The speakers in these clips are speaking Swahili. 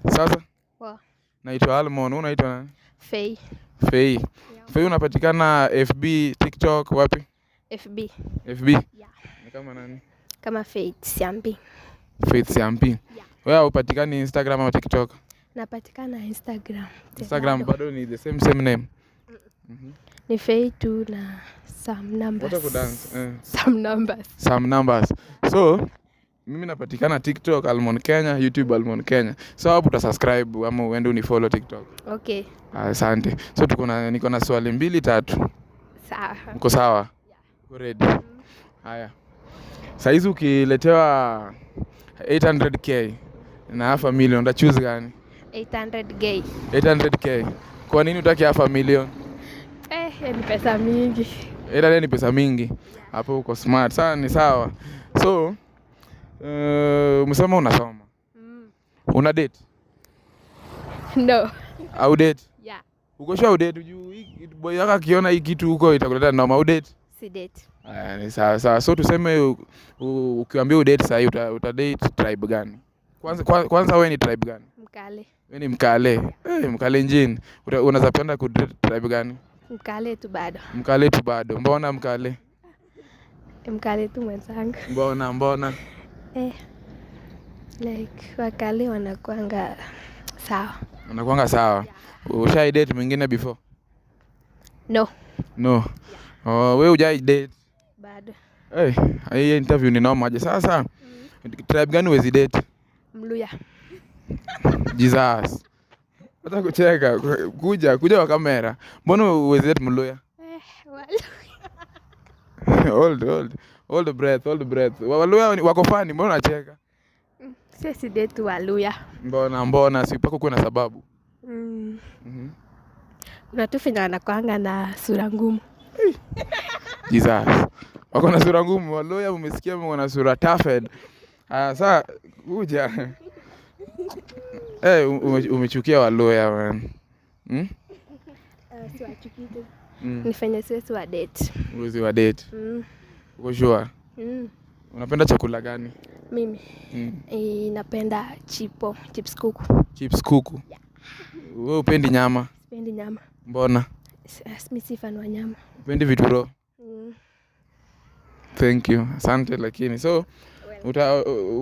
Sasa? Poa. Naitwa Almon, unaitwa nani? Faye. Faye. Yeah. Faye unapatikana FB, TikTok, wapi? FB. FB? Yeah. Ni kama nani? Kama Faith Siampi. Faith Siampi. Yeah. Wewe upatikani Instagram au TikTok? Napatikana Instagram. Instagram bado ni the same name. Ni Faye tu na some numbers. What dance? Some numbers. So mimi napatikana TikTok Almon Kenya, YouTube Almon Kenya. So hapo utasubscribe ama uende unifollow TikTok. Okay. Asante. So niko na swali 2-3. Sawa. Uko sawa? Uko ready? Haya. Saizi ukiletewa 800k na half a million, uta choose gani? 800k. 800k. Kwa nini utaki half a million? Ni pesa mingi. Ni pesa mingi. Hapo uko smart. Sawa, ni sawa. So umesema unasoma. Una date? No. Au date? Yeah. Uko sure date juu boy yako akiona hii kitu huko itakuleta noma. Au date? Si date. Ni sawa. So tuseme ukiambia date sasa uta date tribe gani? Kwanza wewe ni tribe gani? Mkale. Wewe ni Mkale. Mkale njini. Unaweza penda ku date tribe gani? Mkale tu bado. Mkale tu bado. Mbona Mkale? Mkale tu mwenzangu. Mbona? Like Wakale wanakuanga sawa. Wanakuanga sawa. Yeah. Ushai date mwingine before? No. No. Wewe hujai date? Bado. Hii interview ni noma aje sasa? Tribe gani wezi date? Mluya. Jesus. Hata kucheka, kuja kwa kamera. Mbona wezi date Mluya? Hold the breath. Waluya wako funny, mbona unacheka? Sisi date Waluya. Mbona si pako kuna sababu? Unatufanya anakuanga na sura ngumu. Jesus. Wako na sura ngumu, Waluya umesikia wana sura toughed. Sasa kuja. Umechukia Waluya man. Siwachukii. Nifanye sisi wa date. Uwezi wa date. Uko sure? Unapenda chakula gani? Mimi. Napenda chips kuku. Chips kuku? Yeah. Wewe upendi nyama? Sipendi nyama. Mbona? Mimi si fan wa nyama. Upendi vitu raw? Thank you. Asante lakini. So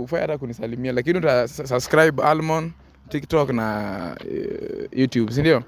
ufai hata kunisalimia lakini subscribe Almon TikTok na YouTube, si ndio?